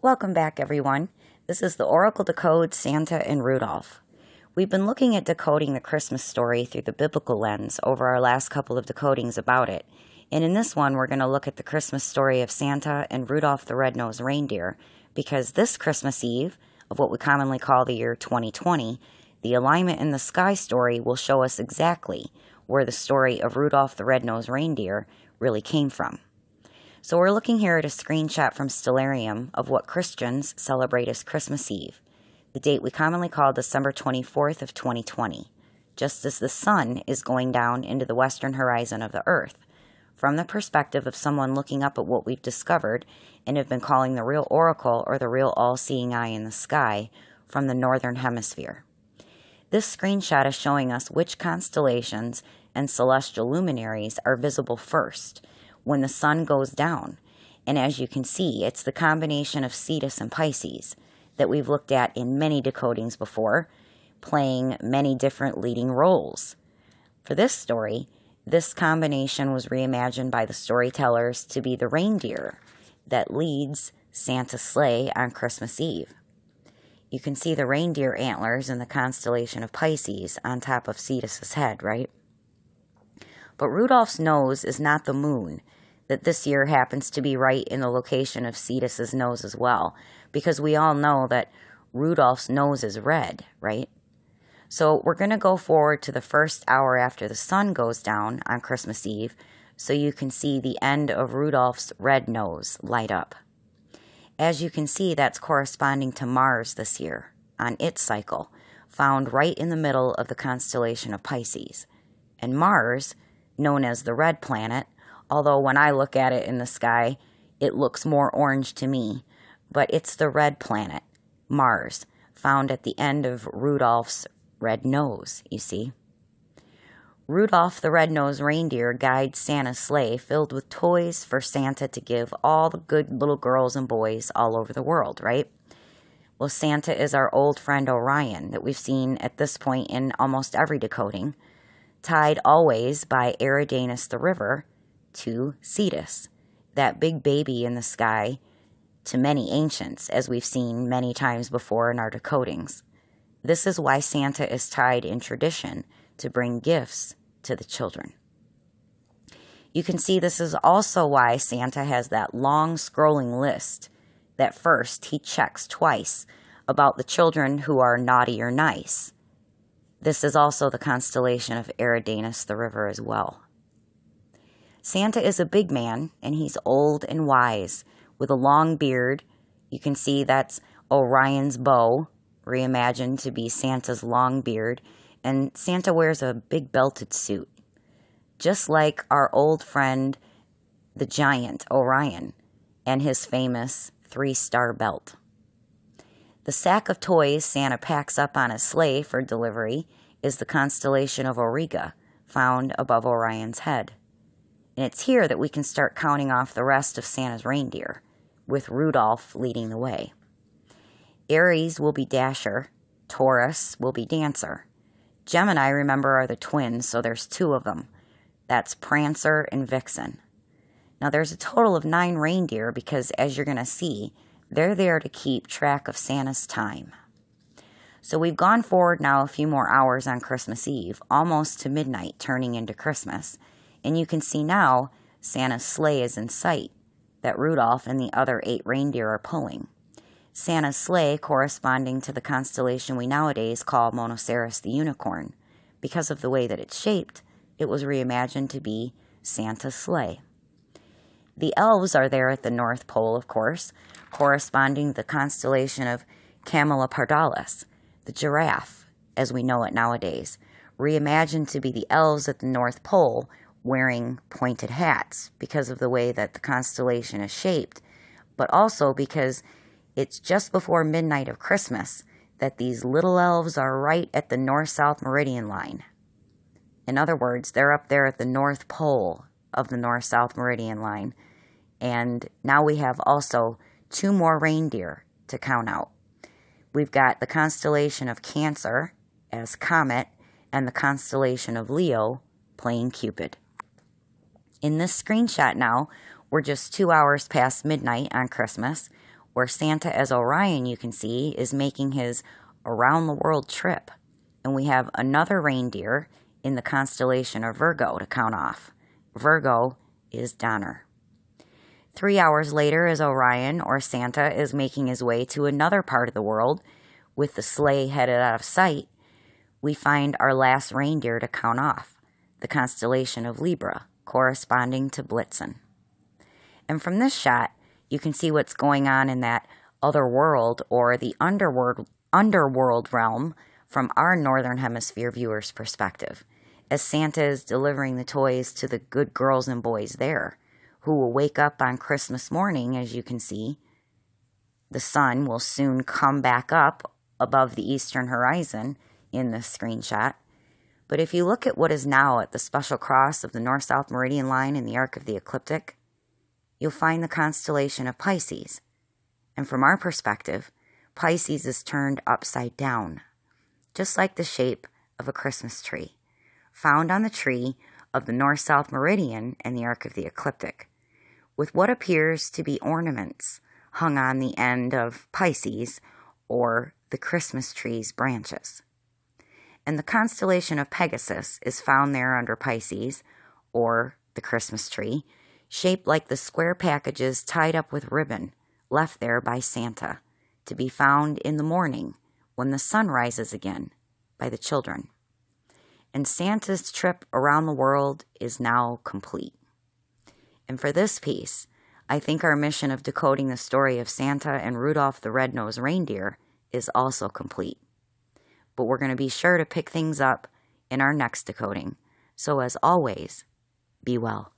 Welcome back, everyone. This is the Oracle Decodes, Santa and Rudolph. We've been looking at decoding the Christmas story through the biblical lens over our last couple of decodings about it. And in this one, we're going to look at the Christmas story of Santa and Rudolph the Red-Nosed Reindeer, because this Christmas Eve, of what we commonly call the year 2020, the alignment in the sky story will show us exactly where the story of Rudolph the Red-Nosed Reindeer really came from. So we're looking here at a screenshot from Stellarium of what Christians celebrate as Christmas Eve, the date we commonly call December 24th of 2020, just as the sun is going down into the western horizon of the earth, from the perspective of someone looking up at what we've discovered and have been calling the real oracle or the real all-seeing eye in the sky from the northern hemisphere. This screenshot is showing us which constellations and celestial luminaries are visible first when the sun goes down. And as you can see, it's the combination of Cetus and Pisces that we've looked at in many decodings before, playing many different leading roles. For this story, this combination was reimagined by the storytellers to be the reindeer that leads Santa's sleigh on Christmas Eve. You can see the reindeer antlers in the constellation of Pisces on top of Cetus's head, right? But Rudolph's nose is not the moon, that this year happens to be right in the location of Cetus's nose as well, because we all know that Rudolph's nose is red, right? So we're going to go forward to the first hour after the sun goes down on Christmas Eve, so you can see the end of Rudolph's red nose light up. As you can see, that's corresponding to Mars this year on its cycle, found right in the middle of the constellation of Pisces. And Mars, known as the red planet, although when I look at it in the sky, it looks more orange to me, but it's the red planet, Mars, found at the end of Rudolph's red nose, you see. Rudolph the Red-Nosed Reindeer guides Santa's sleigh filled with toys for Santa to give all the good little girls and boys all over the world, right? Well, Santa is our old friend Orion that we've seen at this point in almost every decoding, tied always by Eridanus the river to Cetus, that big baby in the sky, to many ancients, as we've seen many times before in our decodings. This is why Santa is tied in tradition to bring gifts to the children. You can see this is also why Santa has that long scrolling list that first he checks twice about the children who are naughty or nice. This is also the constellation of Eridanus the river as well. Santa is a big man, and he's old and wise, with a long beard. You can see that's Orion's bow, reimagined to be Santa's long beard, and Santa wears a big belted suit, just like our old friend, the giant Orion, and his famous 3-star belt. The sack of toys Santa packs up on his sleigh for delivery is the constellation of Auriga, found above Orion's head. And it's here that we can start counting off the rest of Santa's reindeer, with Rudolph leading the way. Aries will be Dasher, Taurus will be Dancer. Gemini, remember, are the twins, so there's 2 of them. That's Prancer and Vixen. Now there's a total of 9 reindeer because, as you're going to see, they're there to keep track of Santa's time. So we've gone forward now a few more hours on Christmas Eve, almost to midnight, turning into Christmas. And you can see now Santa's sleigh is in sight that Rudolph and the other 8 reindeer are pulling. Santa's sleigh corresponding to the constellation we nowadays call Monoceros the unicorn. Because of the way that it's shaped, it was reimagined to be Santa's sleigh. The elves are there at the North Pole, of course, corresponding to the constellation of Camelopardalis, the giraffe, as we know it nowadays, reimagined to be the elves at the North Pole wearing pointed hats because of the way that the constellation is shaped, but also because it's just before midnight of Christmas that these little elves are right at the north-south meridian line. In other words, they're up there at the North Pole of the north-south meridian line. And now we have also 2 more reindeer to count out. We've got the constellation of Cancer as Comet and the constellation of Leo playing Cupid. In this screenshot now, we're just 2 hours past midnight on Christmas, where Santa as Orion, you can see, is making his around-the-world trip. And we have another reindeer in the constellation of Virgo to count off. Virgo is Donner. 3 hours later, as Orion, or Santa, is making his way to another part of the world, with the sleigh headed out of sight, we find our last reindeer to count off, the constellation of Libra, corresponding to Blitzen. And from this shot, you can see what's going on in that other world, or the underworld realm, from our Northern Hemisphere viewers' perspective, as Santa is delivering the toys to the good girls and boys there, who will wake up on Christmas morning. As you can see, the sun will soon come back up above the eastern horizon in this screenshot. But if you look at what is now at the special cross of the north-south meridian line in the arc of the ecliptic, you'll find the constellation of Pisces. And from our perspective, Pisces is turned upside down, just like the shape of a Christmas tree, found on the tree of the north-south meridian in the arc of the ecliptic, with what appears to be ornaments hung on the end of Pisces, or the Christmas tree's branches. And the constellation of Pegasus is found there under Pisces, or the Christmas tree, shaped like the square packages tied up with ribbon left there by Santa, to be found in the morning when the sun rises again by the children. And Santa's trip around the world is now complete. And for this piece, I think our mission of decoding the story of Santa and Rudolph the Red-Nosed Reindeer is also complete. But we're going to be sure to pick things up in our next decoding. So as always, be well.